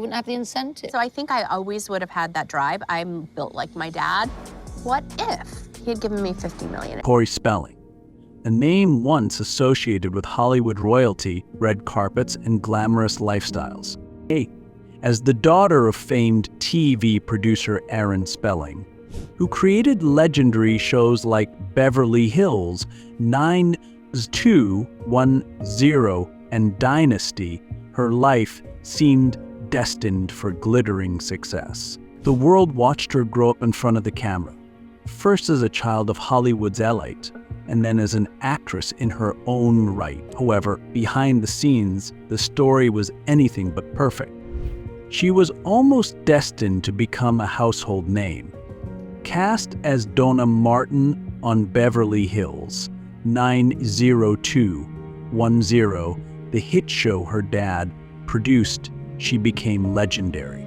wouldn't have the incentive. So I think I always would have had that drive. I'm built like my dad. What if he had given me $50 million? Tori Spelling, a name once associated with Hollywood royalty, red carpets, and glamorous lifestyles. As the daughter of famed TV producer Aaron Spelling, who created legendary shows like Beverly Hills, 90210, and Dynasty, her life seemed destined for glittering success. The world watched her grow up in front of the camera, first as a child of Hollywood's elite, and then as an actress in her own right. However, behind the scenes, the story was anything but perfect. She was almost destined to become a household name. Cast as Donna Martin on Beverly Hills, 90210, the hit show her dad produced, she became legendary.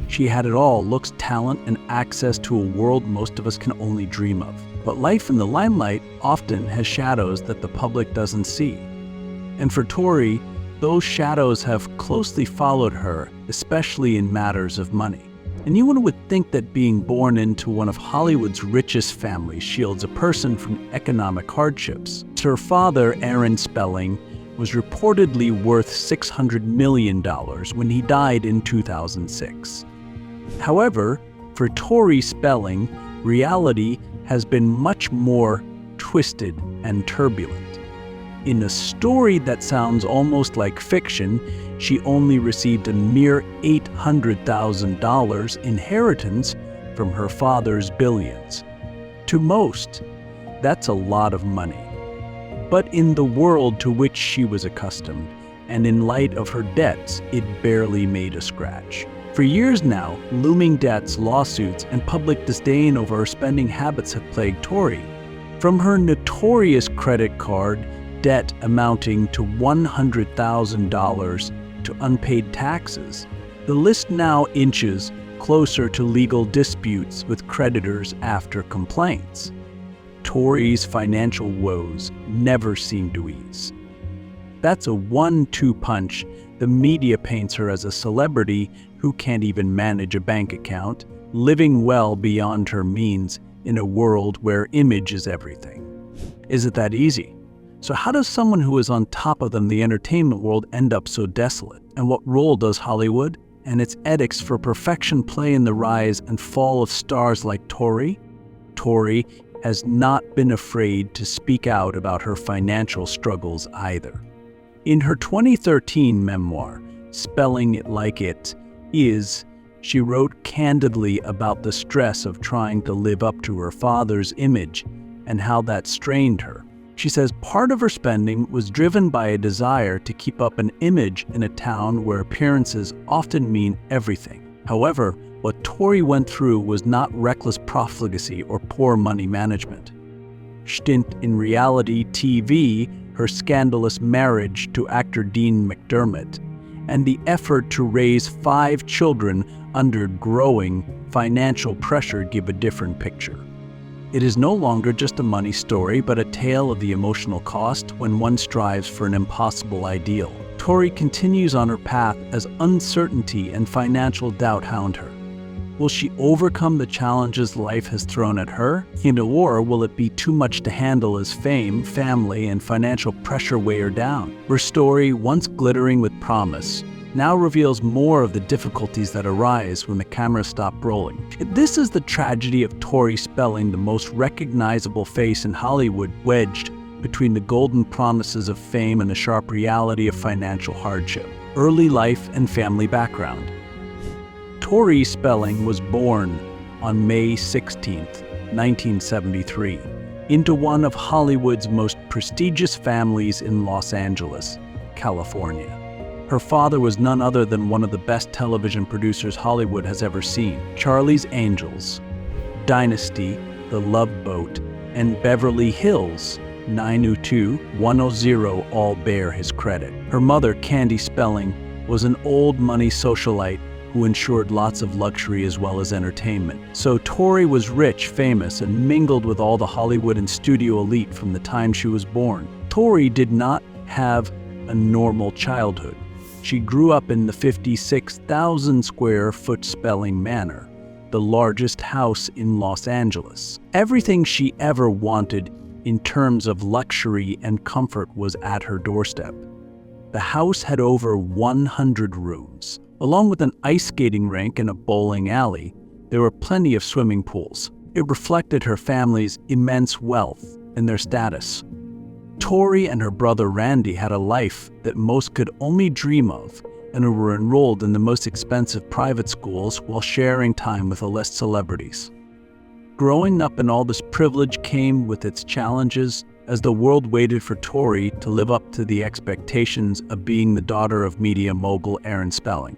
She had it all: looks, talent, and access to a world most of us can only dream of. But life in the limelight often has shadows that the public doesn't see. And for Tori, those shadows have closely followed her, especially in matters of money. Anyone would think that being born into one of Hollywood's richest families shields a person from economic hardships. Her father, Aaron Spelling, was reportedly worth $600 million when he died in 2006. However, for Tori Spelling, reality has been much more twisted and turbulent. In a story that sounds almost like fiction, she only received a mere $800,000 inheritance from her father's billions. To most, that's a lot of money. But in the world to which she was accustomed, and in light of her debts, it barely made a scratch. For years now, looming debts, lawsuits, and public disdain over her spending habits have plagued Tori. From her notorious credit card debt amounting to $100,000 to unpaid taxes, the list now inches closer to legal disputes with creditors after complaints. Tori's financial woes never seem to ease. That's a 1-2 punch. The media paints her as a celebrity who can't even manage a bank account, living well beyond her means in a world where image is everything. Is it that easy? So how does someone who is on top of them, the entertainment world, end up so desolate? And what role does Hollywood and its edicts for perfection play in the rise and fall of stars like Tori? Tori has not been afraid to speak out about her financial struggles either. In her 2013 memoir, Spelling It Like It Is, she wrote candidly about the stress of trying to live up to her father's image and how that strained her. She says part of her spending was driven by a desire to keep up an image in a town where appearances often mean everything. However, what Tori went through was not reckless profligacy or poor money management. Stint in reality TV, her scandalous marriage to actor Dean McDermott, and the effort to raise 5 children under growing financial pressure give a different picture. It is no longer just a money story, but a tale of the emotional cost when one strives for an impossible ideal. Tori continues on her path as uncertainty and financial doubt hound her. Will she overcome the challenges life has thrown at her? Or will it be too much to handle as fame, family, and financial pressure weigh her down? Her story, once glittering with promise, now reveals more of the difficulties that arise when the cameras stop rolling. This is the tragedy of Tori Spelling, the most recognizable face in Hollywood, wedged between the golden promises of fame and the sharp reality of financial hardship. Early life and family background. Tori Spelling was born on May 16, 1973, into one of Hollywood's most prestigious families in Los Angeles, California. Her father was none other than one of the best television producers Hollywood has ever seen. Charlie's Angels, Dynasty, The Love Boat, and Beverly Hills, 90210 all bear his credit. Her mother, Candy Spelling, was an old money socialite who ensured lots of luxury as well as entertainment. So Tori was rich, famous, and mingled with all the Hollywood and studio elite from the time she was born. Tori did not have a normal childhood. She grew up in the 56,000 square foot Spelling Manor, the largest house in Los Angeles. Everything she ever wanted in terms of luxury and comfort was at her doorstep. The house had over 100 rooms. Along with an ice skating rink and a bowling alley, there were plenty of swimming pools. It reflected her family's immense wealth and their status. Tori and her brother Randy had a life that most could only dream of and were enrolled in the most expensive private schools while sharing time with A-list celebrities. Growing up in all this privilege came with its challenges as the world waited for Tori to live up to the expectations of being the daughter of media mogul Aaron Spelling.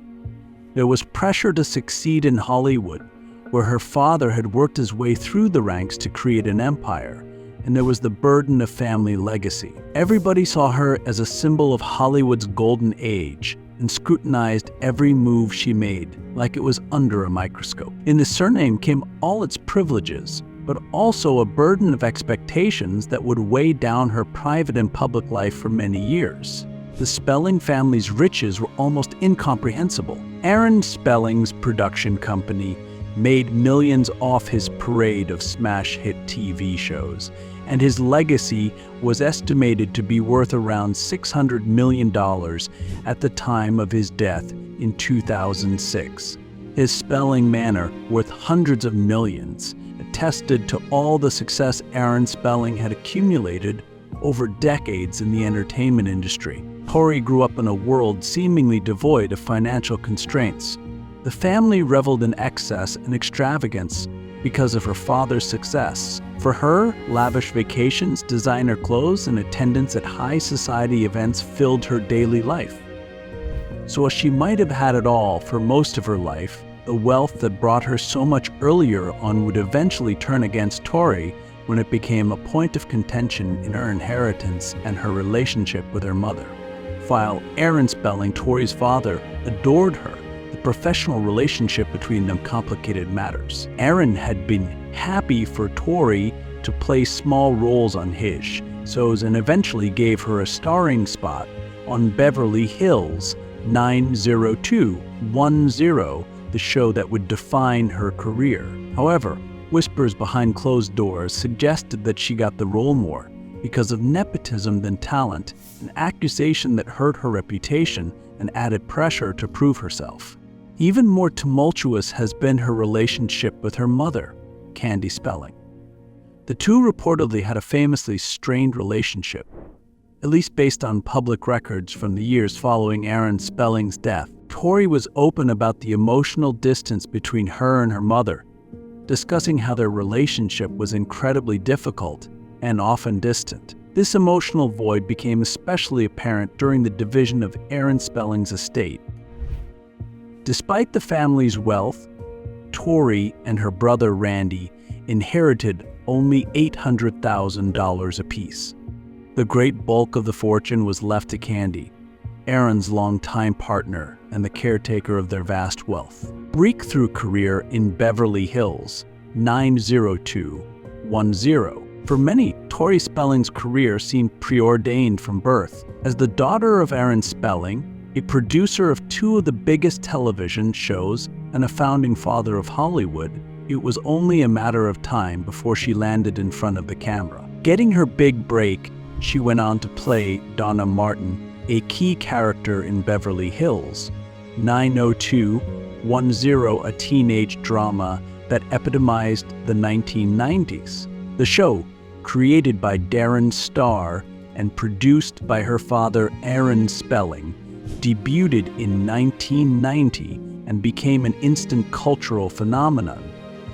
There was pressure to succeed in Hollywood, where her father had worked his way through the ranks to create an empire, and there was the burden of family legacy. Everybody saw her as a symbol of Hollywood's golden age and scrutinized every move she made like it was under a microscope. In the surname came all its privileges, but also a burden of expectations that would weigh down her private and public life for many years. The Spelling family's riches were almost incomprehensible. Aaron Spelling's production company made millions off his parade of smash hit TV shows, and his legacy was estimated to be worth around $600 million at the time of his death in 2006. His Spelling Manor, worth hundreds of millions, attested to all the success Aaron Spelling had accumulated over decades in the entertainment industry. Tori grew up in a world seemingly devoid of financial constraints. The family reveled in excess and extravagance because of her father's success. For her, lavish vacations, designer clothes, and attendance at high society events filled her daily life. So as she might have had it all for most of her life, the wealth that brought her so much earlier on would eventually turn against Tori when it became a point of contention in her inheritance and her relationship with her mother. While Aaron Spelling, Tori's father, adored her, the professional relationship between them complicated matters. Aaron had been happy for Tori to play small roles on his shows and eventually gave her a starring spot on Beverly Hills 90210, the show that would define her career. However, whispers behind closed doors suggested that she got the role more because of nepotism than talent, an accusation that hurt her reputation and added pressure to prove herself. Even more tumultuous has been her relationship with her mother, Candy Spelling. The two reportedly had a famously strained relationship, at least based on public records from the years following Aaron Spelling's death. Tori was open about the emotional distance between her and her mother, discussing how their relationship was incredibly difficult and often distant. This emotional void became especially apparent during the division of Aaron Spelling's estate. Despite the family's wealth, Tori and her brother Randy inherited only $800,000 apiece. The great bulk of the fortune was left to Candy, Aaron's longtime partner and the caretaker of their vast wealth. Breakthrough career in Beverly Hills 90210. For many, Tori Spelling's career seemed preordained from birth. As the daughter of Aaron Spelling, a producer of two of the biggest television shows and a founding father of Hollywood, it was only a matter of time before she landed in front of the camera. Getting her big break, she went on to play Donna Martin, a key character in Beverly Hills 90210, a teenage drama that epitomized the 1990s. The show, created by Darren Star and produced by her father Aaron Spelling, debuted in 1990 and became an instant cultural phenomenon.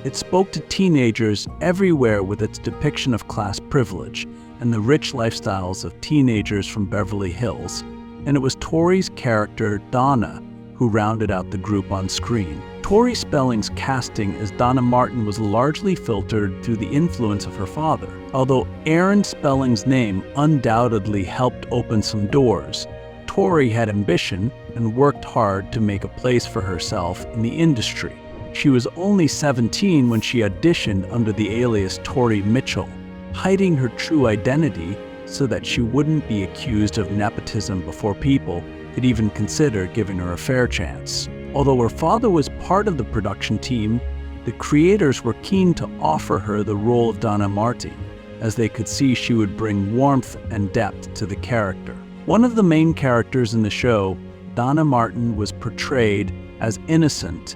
It spoke to teenagers everywhere with its depiction of class privilege and the rich lifestyles of teenagers from Beverly Hills, and it was Tori's character, Donna, who rounded out the group on screen. Tori Spelling's casting as Donna Martin was largely filtered through the influence of her father. Although Aaron Spelling's name undoubtedly helped open some doors, Tori had ambition and worked hard to make a place for herself in the industry. She was only 17 when she auditioned under the alias Tori Mitchell, hiding her true identity so that she wouldn't be accused of nepotism before people had even considered giving her a fair chance. Although her father was part of the production team, the creators were keen to offer her the role of Donna Martin, as they could see she would bring warmth and depth to the character. One of the main characters in the show, Donna Martin, was portrayed as innocent,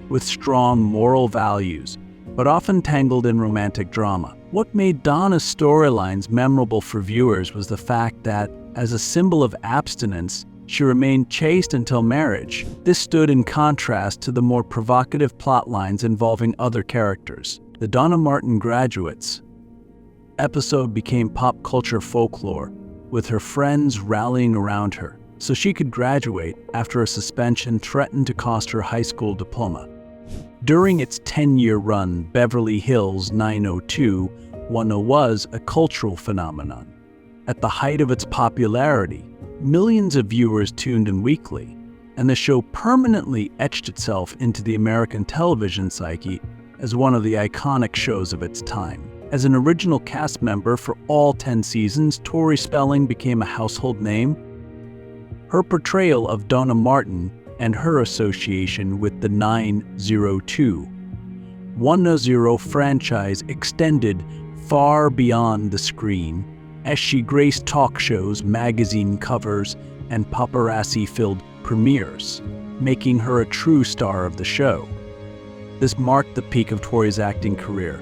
with strong moral values, but often tangled in romantic drama. What made Donna's storylines memorable for viewers was the fact that, as a symbol of abstinence, she remained chaste until marriage. This stood in contrast to the more provocative plot lines involving other characters. The Donna Martin Graduates episode became pop culture folklore, with her friends rallying around her so she could graduate after a suspension threatened to cost her high school diploma. During its 10-year run, Beverly Hills 90210 was a cultural phenomenon. At the height of its popularity, millions of viewers tuned in weekly, and the show permanently etched itself into the American television psyche as one of the iconic shows of its time. As an original cast member for all 10 seasons, Tori Spelling became a household name. Her portrayal of Donna Martin and her association with the 90210 franchise extended far beyond the screen, as she graced talk shows, magazine covers, and paparazzi-filled premieres, making her a true star of the show. This marked the peak of Tori's acting career.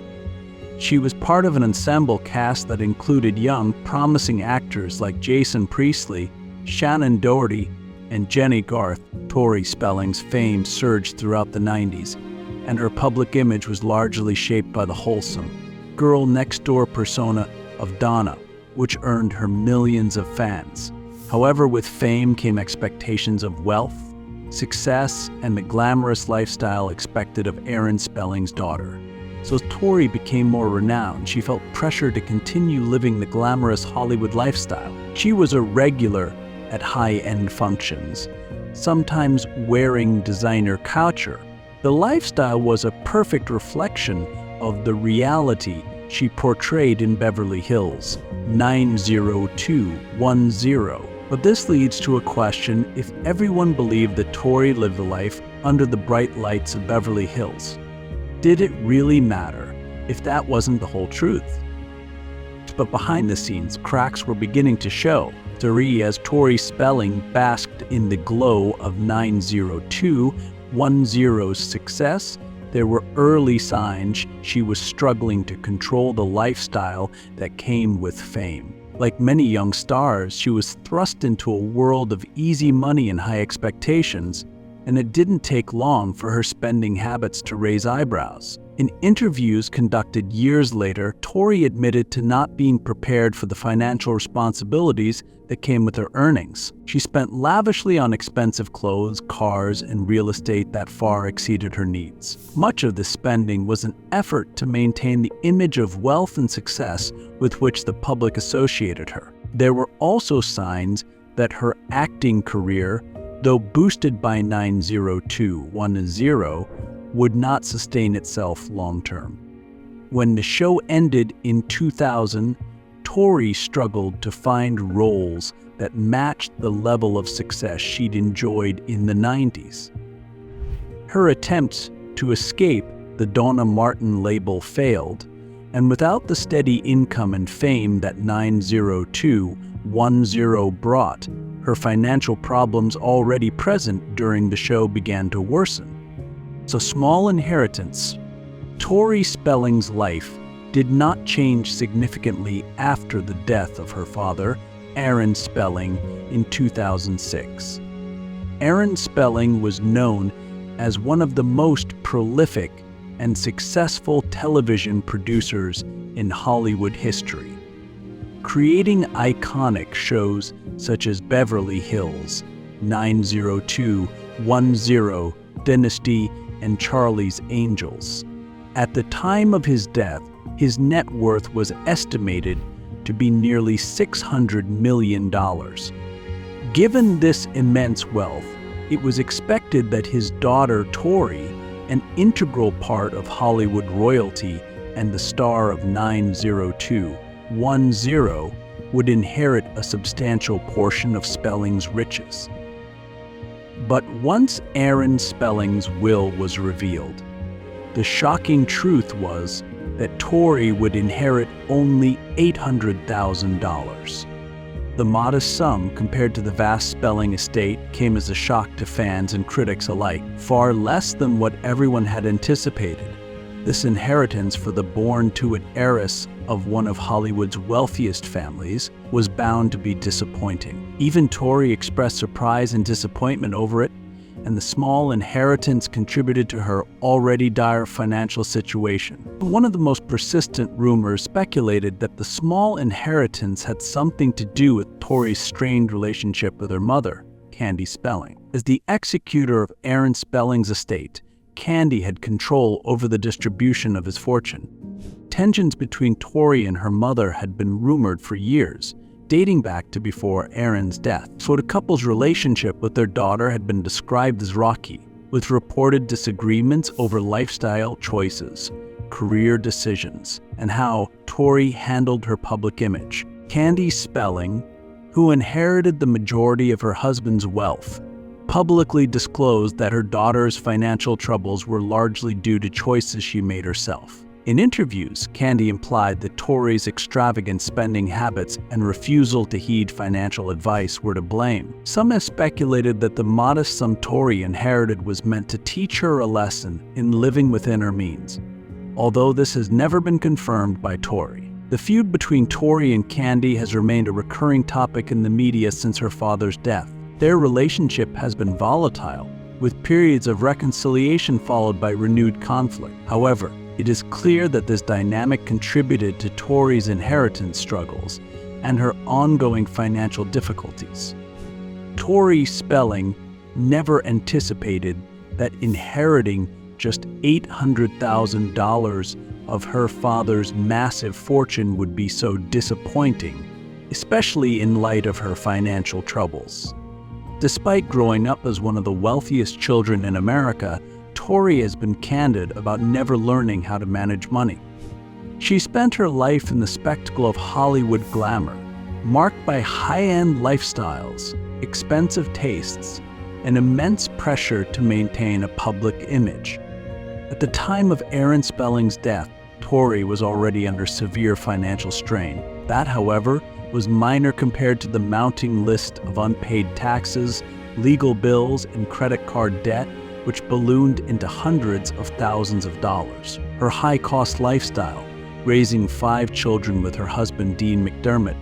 She was part of an ensemble cast that included young, promising actors like Jason Priestley, Shannon Doherty, and Jenny Garth. Tori Spelling's fame surged throughout the 90s, and her public image was largely shaped by the wholesome, girl-next-door persona of Donna, which earned her millions of fans. However, with fame came expectations of wealth, success, and the glamorous lifestyle expected of Aaron Spelling's daughter. So as Tori became more renowned, she felt pressure to continue living the glamorous Hollywood lifestyle. She was a regular at high-end functions, sometimes wearing designer couture. The lifestyle was a perfect reflection of the reality she portrayed in Beverly Hills 90210. But this leads to a question: if everyone believed that Tori lived a life under the bright lights of Beverly Hills, did it really matter if that wasn't the whole truth? But behind the scenes, cracks were beginning to show. As Tori Spelling basked in the glow of 90210's success, there were early signs she was struggling to control the lifestyle that came with fame. Like many young stars, she was thrust into a world of easy money and high expectations, and it didn't take long for her spending habits to raise eyebrows. In interviews conducted years later, Tori admitted to not being prepared for the financial responsibilities that came with her earnings. She spent lavishly on expensive clothes, cars, and real estate that far exceeded her needs. Much of this spending was an effort to maintain the image of wealth and success with which the public associated her. There were also signs that her acting career, though boosted by 90210, would not sustain itself long-term. When the show ended in 2000, Tori struggled to find roles that matched the level of success she'd enjoyed in the 90s. Her attempts to escape the Donna Martin label failed, and without the steady income and fame that 90210 brought, her financial problems already present during the show began to worsen. So small inheritance. Tori Spelling's life did not change significantly after the death of her father, Aaron Spelling, in 2006. Aaron Spelling was known as one of the most prolific and successful television producers in Hollywood history, creating iconic shows such as Beverly Hills, 90210, Dynasty, and Charlie's Angels. At the time of his death, his net worth was estimated to be nearly $600 million. Given this immense wealth, it was expected that his daughter Tori, an integral part of Hollywood royalty and the star of 90210, would inherit a substantial portion of Spelling's riches. But once Aaron Spelling's will was revealed, the shocking truth was that Tori would inherit only $800,000. The modest sum compared to the vast Spelling estate came as a shock to fans and critics alike, far less than what everyone had anticipated. This inheritance for the born-to-it heiress of one of Hollywood's wealthiest families was bound to be disappointing. Even Tori expressed surprise and disappointment over it, and the small inheritance contributed to her already dire financial situation. One of the most persistent rumors speculated that the small inheritance had something to do with Tori's strained relationship with her mother, Candy Spelling. As the executor of Aaron Spelling's estate, Candy had control over the distribution of his fortune. Tensions between Tori and her mother had been rumored for years, dating back to before Aaron's death. So the couple's relationship with their daughter had been described as rocky, with reported disagreements over lifestyle choices, career decisions, and how Tori handled her public image. Candy Spelling, who inherited the majority of her husband's wealth, publicly disclosed that her daughter's financial troubles were largely due to choices she made herself. In interviews, Candy implied that Tori's extravagant spending habits and refusal to heed financial advice were to blame. Some have speculated that the modest sum Tori inherited was meant to teach her a lesson in living within her means, although this has never been confirmed by Tori. The feud between Tori and Candy has remained a recurring topic in the media since her father's death. Their relationship has been volatile, with periods of reconciliation followed by renewed conflict. However, it is clear that this dynamic contributed to Tori's inheritance struggles and her ongoing financial difficulties. Tori Spelling never anticipated that inheriting just $800,000 of her father's massive fortune would be so disappointing, especially in light of her financial troubles. Despite growing up as one of the wealthiest children in America, Tori has been candid about never learning how to manage money. She spent her life in the spectacle of Hollywood glamour, marked by high-end lifestyles, expensive tastes, and immense pressure to maintain a public image. At the time of Aaron Spelling's death, Tori was already under severe financial strain. That, however, was minor compared to the mounting list of unpaid taxes, legal bills, and credit card debt, which ballooned into hundreds of thousands of dollars. Her high-cost lifestyle, raising 5 children with her husband Dean McDermott,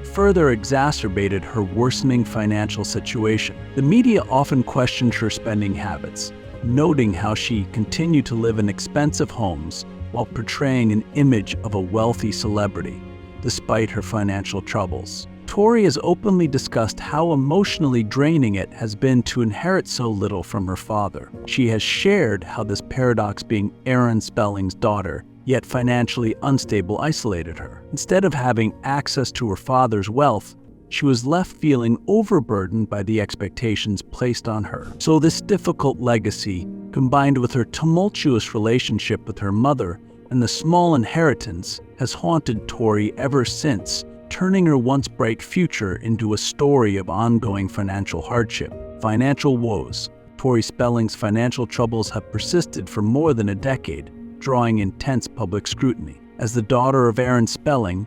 further exacerbated her worsening financial situation. The media often questioned her spending habits, noting how she continued to live in expensive homes while portraying an image of a wealthy celebrity, despite her financial troubles. Tori has openly discussed how emotionally draining it has been to inherit so little from her father. She has shared how this paradox, being Aaron Spelling's daughter, yet financially unstable, isolated her. Instead of having access to her father's wealth, she was left feeling overburdened by the expectations placed on her. So this difficult legacy, combined with her tumultuous relationship with her mother and the small inheritance, has haunted Tori ever since, turning her once bright future into a story of ongoing financial hardship. Financial woes. Tori Spelling's financial troubles have persisted for more than a decade, drawing intense public scrutiny. As the daughter of Aaron Spelling,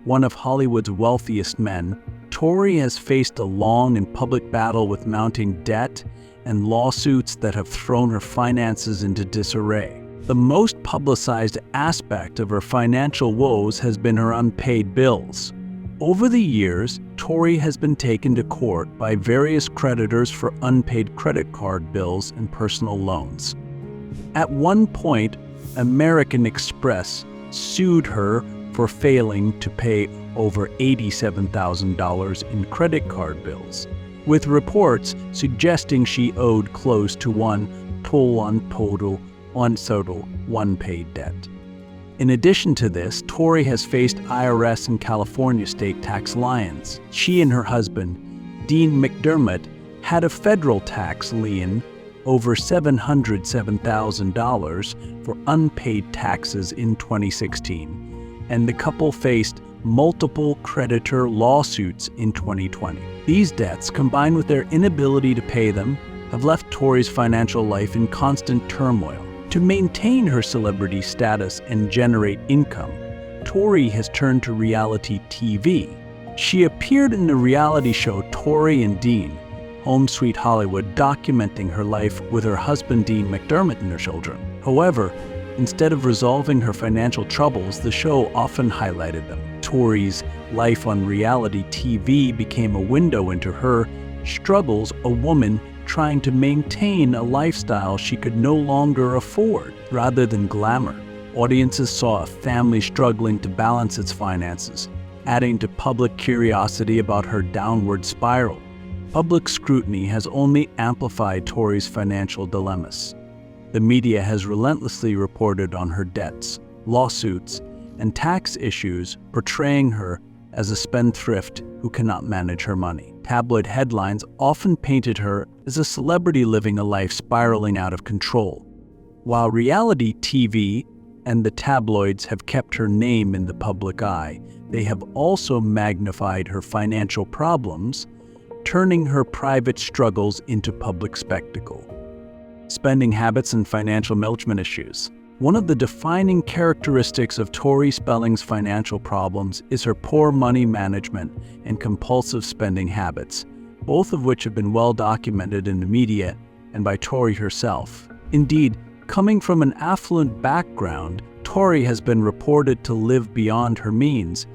one of Hollywood's wealthiest men, Tori has faced a long and public battle with mounting debt and lawsuits that have thrown her finances into disarray. The most publicized aspect of her financial woes has been her unpaid bills. Over the years, Tori has been taken to court by various creditors for unpaid credit card bills and personal loans. At one point, American Express sued her for failing to pay over $87,000 in credit card bills, with reports suggesting she owed close to $1 total unpaid debt. In addition to this, Tori has faced IRS and California state tax liens. She and her husband, Dean McDermott, had a federal tax lien over $707,000 for unpaid taxes in 2016, and the couple faced multiple creditor lawsuits in 2020. These debts, combined with their inability to pay them have left Tori's financial life in constant turmoil. To maintain her celebrity status and generate income, Tori has turned to reality TV. She appeared in the reality show Tori and Dean, Home Sweet Hollywood, documenting her life with her husband Dean McDermott and their children. However, instead of resolving her financial troubles, the show often highlighted them. Tori's life on reality TV became a window into her struggles, a woman trying to maintain a lifestyle she could no longer afford. Rather than glamour, audiences saw a family struggling to balance its finances, adding to public curiosity about her downward spiral. Public scrutiny has only amplified Tori's financial dilemmas. The media has relentlessly reported on her debts, lawsuits, and tax issues, portraying her as a spendthrift who cannot manage her money. Tabloid headlines often painted her as a celebrity living a life spiraling out of control. While reality TV and the tabloids have kept her name in the public eye, they have also magnified her financial problems, turning her private struggles into public spectacle. Spending habits and financial management issues. One of the defining characteristics of Tori Spelling's financial problems is her poor money management and compulsive spending habits, both of which have been well documented in the media and by Tori herself. Indeed, coming from an affluent background, Tori has been reported to live beyond her means,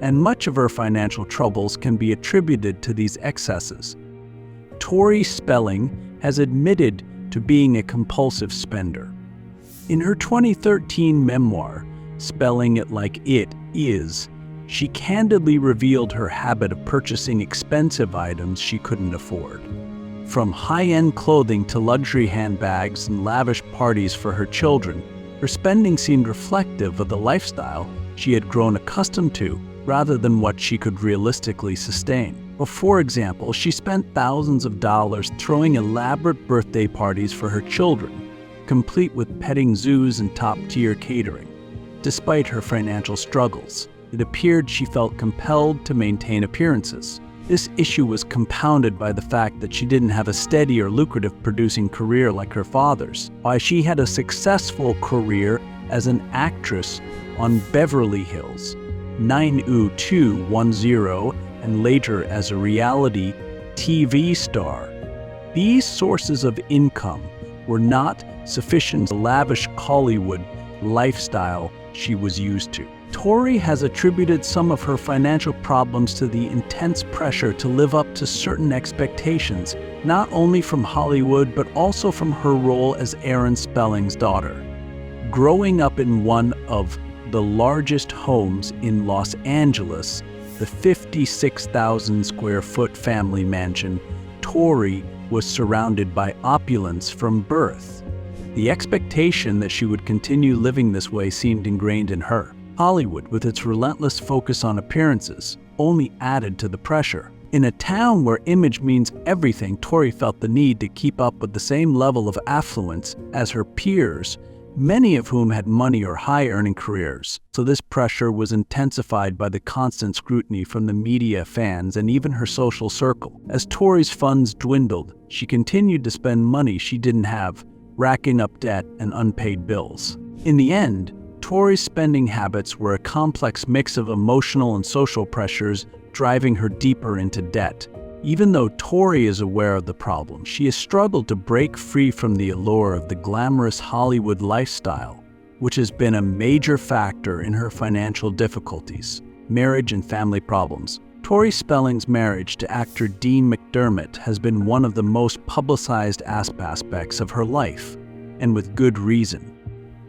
and much of her financial troubles can be attributed to these excesses. Tori Spelling has admitted to being a compulsive spender. In her 2013 memoir, Spelling It Like It Is, she candidly revealed her habit of purchasing expensive items she couldn't afford. From high-end clothing to luxury handbags and lavish parties for her children, her spending seemed reflective of the lifestyle she had grown accustomed to, rather than what she could realistically sustain. For example, she spent thousands of dollars throwing elaborate birthday parties for her children, complete with petting zoos and top-tier catering. Despite her financial struggles, it appeared she felt compelled to maintain appearances. This issue was compounded by the fact that she didn't have a steady or lucrative producing career like her father's. While she had a successful career as an actress on Beverly Hills, 90210, and later as a reality TV star, these sources of income were not sufficient to lavish Hollywood lifestyle she was used to. Tori has attributed some of her financial problems to the intense pressure to live up to certain expectations, not only from Hollywood but also from her role as Aaron Spelling's daughter. Growing up in one of the largest homes in Los Angeles, the 56,000 square foot family mansion, Tori was surrounded by opulence from birth. The expectation that she would continue living this way seemed ingrained in her. Hollywood, with its relentless focus on appearances, only added to the pressure. In a town where image means everything, Tori felt the need to keep up with the same level of affluence as her peers, many of whom had money or high-earning careers. So this pressure was intensified by the constant scrutiny from the media, fans, and even her social circle. As Tori's funds dwindled, she continued to spend money she didn't have, racking up debt and unpaid bills. In the end, Tori's spending habits were a complex mix of emotional and social pressures, driving her deeper into debt. Even though Tori is aware of the problem, she has struggled to break free from the allure of the glamorous Hollywood lifestyle, which has been a major factor in her financial difficulties. Marriage and family problems. Tori Spelling's marriage to actor Dean McDermott has been one of the most publicized aspects of her life, and with good reason.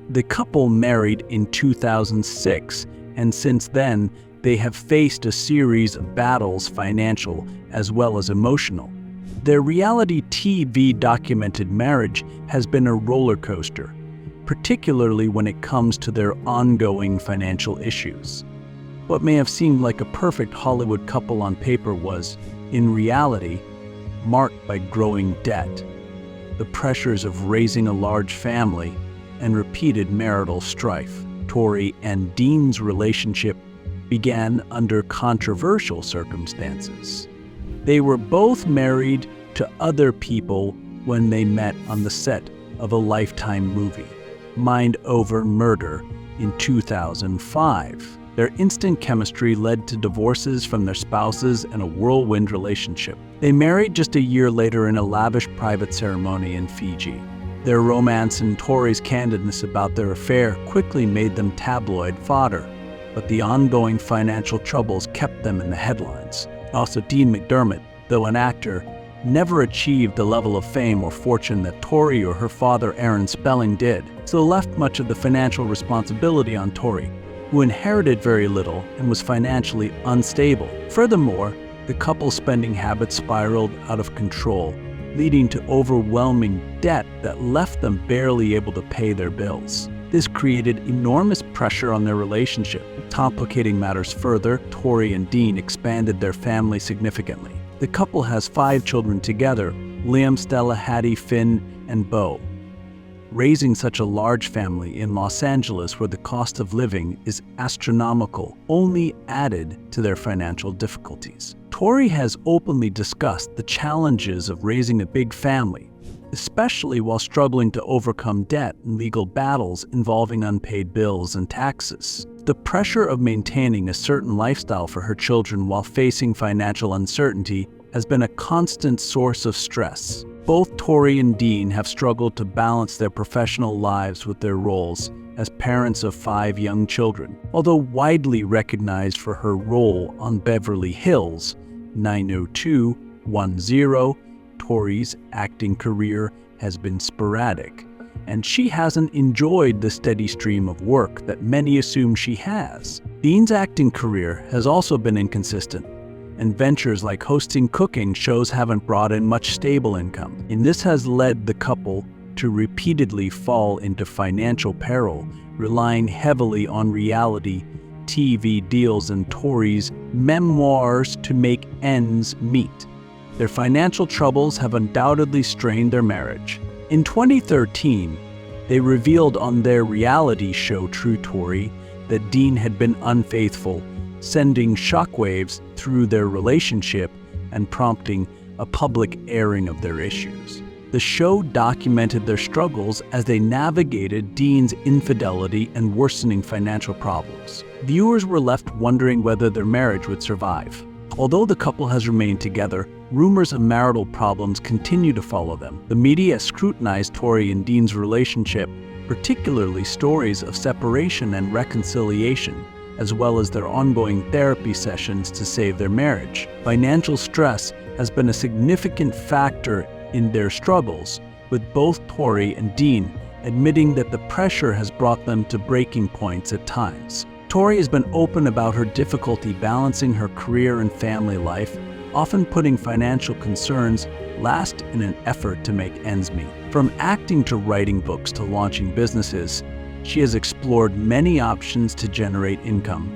The couple married in 2006, and since then, they have faced a series of battles, financial as well as emotional. Their reality TV documented marriage has been a roller coaster, particularly when it comes to their ongoing financial issues. What may have seemed like a perfect Hollywood couple on paper was, in reality, marked by growing debt, the pressures of raising a large family, and repeated marital strife. Tori and Dean's relationship began under controversial circumstances. They were both married to other people when they met on the set of a Lifetime movie, Mind Over Murder, in 2005. Their instant chemistry led to divorces from their spouses and a whirlwind relationship. They married just a year later in a lavish private ceremony in Fiji. Their romance and Tori's candidness about their affair quickly made them tabloid fodder, but the ongoing financial troubles kept them in the headlines. Also, Dean McDermott, though an actor, never achieved the level of fame or fortune that Tori or her father Aaron Spelling did, so left much of the financial responsibility on Tori, who inherited very little and was financially unstable. Furthermore, the couple's spending habits spiraled out of control, leading to overwhelming debt that left them barely able to pay their bills. This created enormous pressure on their relationship. Complicating matters further, Tori and Dean expanded their family significantly. The couple has 5 children together: Liam, Stella, Hattie, Finn, and Beau. Raising such a large family in Los Angeles, where the cost of living is astronomical, only added to their financial difficulties. Tori has openly discussed the challenges of raising a big family, especially while struggling to overcome debt and legal battles involving unpaid bills and taxes. The pressure of maintaining a certain lifestyle for her children while facing financial uncertainty has been a constant source of stress. Both Tori and Dean have struggled to balance their professional lives with their roles as parents of 5 young children. Although widely recognized for her role on Beverly Hills 90210, Tori's acting career has been sporadic, and she hasn't enjoyed the steady stream of work that many assume she has. Dean's acting career has also been inconsistent, and ventures like hosting cooking shows haven't brought in much stable income. And this has led the couple to repeatedly fall into financial peril, relying heavily on reality TV deals and Tori's memoirs to make ends meet. Their financial troubles have undoubtedly strained their marriage. In 2013, they revealed on their reality show True Tori that Dean had been unfaithful, sending shockwaves through their relationship and prompting a public airing of their issues. The show documented their struggles as they navigated Dean's infidelity and worsening financial problems. Viewers were left wondering whether their marriage would survive. Although the couple has remained together, rumors of marital problems continue to follow them. The media scrutinized Tori and Dean's relationship, particularly stories of separation and reconciliation, as well as their ongoing therapy sessions to save their marriage. Financial stress has been a significant factor in their struggles, with both Tori and Dean admitting that the pressure has brought them to breaking points at times. Tori has been open about her difficulty balancing her career and family life, often putting financial concerns last in an effort to make ends meet. From acting to writing books to launching businesses, she has explored many options to generate income,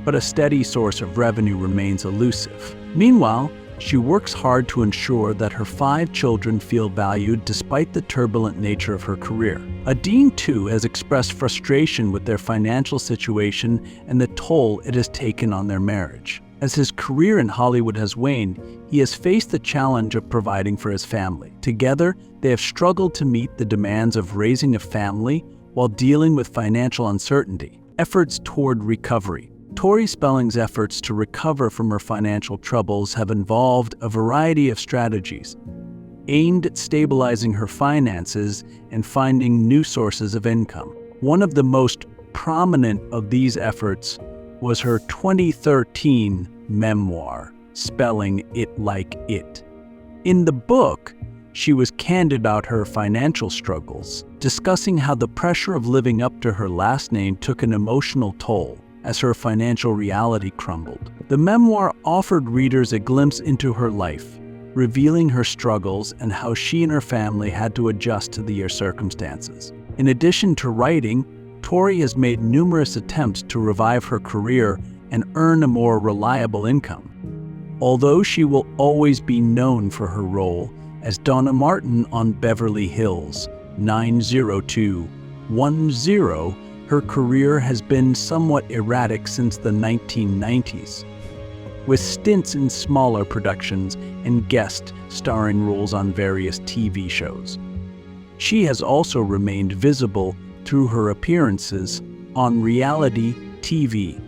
but a steady source of revenue remains elusive. Meanwhile, she works hard to ensure that her 5 children feel valued despite the turbulent nature of her career. Dean, too, has expressed frustration with their financial situation and the toll it has taken on their marriage. As his career in Hollywood has waned, he has faced the challenge of providing for his family. Together, they have struggled to meet the demands of raising a family while dealing with financial uncertainty. Efforts toward recovery. Tori Spelling's efforts to recover from her financial troubles have involved a variety of strategies aimed at stabilizing her finances and finding new sources of income. One of the most prominent of these efforts was her 2013 memoir, Spelling It Like It. In the book, she was candid about her financial struggles, discussing how the pressure of living up to her last name took an emotional toll as her financial reality crumbled. The memoir offered readers a glimpse into her life, revealing her struggles and how she and her family had to adjust to the circumstances. In addition to writing, Tori has made numerous attempts to revive her career and earn a more reliable income. Although she will always be known for her role as Donna Martin on Beverly Hills 90210, her career has been somewhat erratic since the 1990s. with stints in smaller productions and guest starring roles on various TV shows. She has also remained visible through her appearances on reality TV.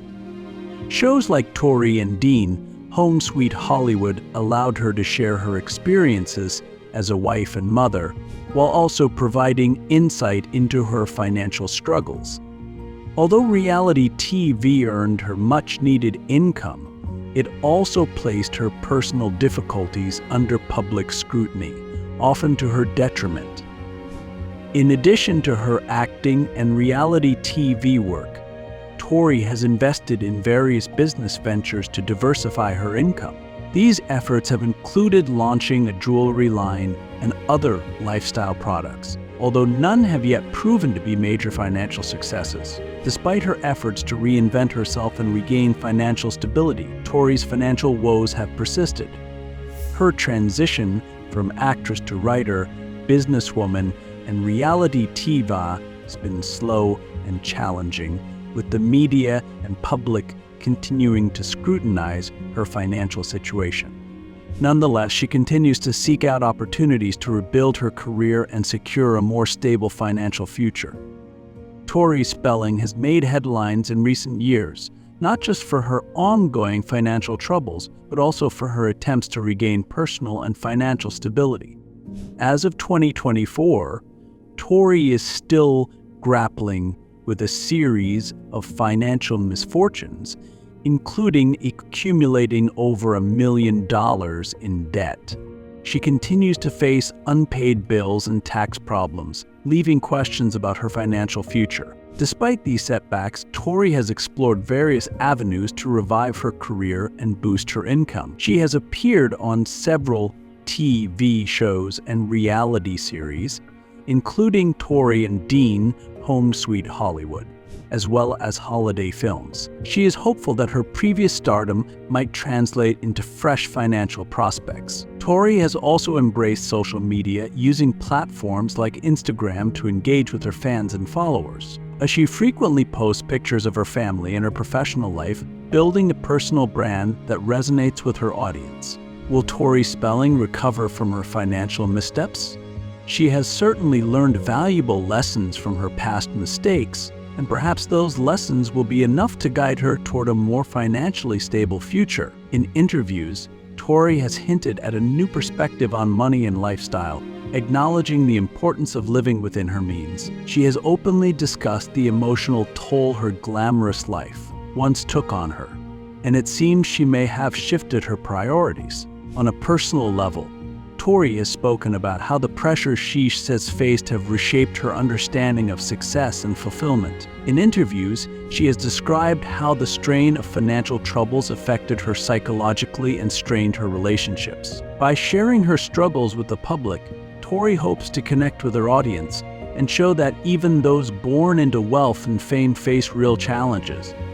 Shows like Tori and Dean, Home Sweet Hollywood allowed her to share her experiences as a wife and mother, while also providing insight into her financial struggles. Although reality TV earned her much-needed income, it also placed her personal difficulties under public scrutiny, often to her detriment. In addition to her acting and reality TV work, Tori has invested in various business ventures to diversify her income. These efforts have included launching a jewelry line and other lifestyle products, although none have yet proven to be major financial successes. Despite her efforts to reinvent herself and regain financial stability, Tori's financial woes have persisted. Her transition from actress to writer, businesswoman, and reality TV has been slow and challenging, with the media and public continuing to scrutinize her financial situation. Nonetheless, she continues to seek out opportunities to rebuild her career and secure a more stable financial future. Tori Spelling has made headlines in recent years, not just for her ongoing financial troubles, but also for her attempts to regain personal and financial stability. As of 2024, Tori is still grappling with a series of financial misfortunes, including accumulating over $1 million in debt. She continues to face unpaid bills and tax problems, leaving questions about her financial future. Despite these setbacks, Tori has explored various avenues to revive her career and boost her income. She has appeared on several TV shows and reality series, including Tori and Dean, Home Sweet Hollywood, as well as holiday films. She is hopeful that her previous stardom might translate into fresh financial prospects. Tori has also embraced social media, using platforms like Instagram to engage with her fans and followers. As she frequently posts pictures of her family and her professional life, building a personal brand that resonates with her audience. Will Tori Spelling recover from her financial missteps? She has certainly learned valuable lessons from her past mistakes, and perhaps those lessons will be enough to guide her toward a more financially stable future. In interviews, Tori has hinted at a new perspective on money and lifestyle, acknowledging the importance of living within her means. She has openly discussed the emotional toll her glamorous life once took on her, and it seems she may have shifted her priorities. On a personal level, Tori has spoken about how the pressures she has faced have reshaped her understanding of success and fulfillment. In interviews, she has described how the strain of financial troubles affected her psychologically and strained her relationships. By sharing her struggles with the public, Tori hopes to connect with her audience and show that even those born into wealth and fame face real challenges.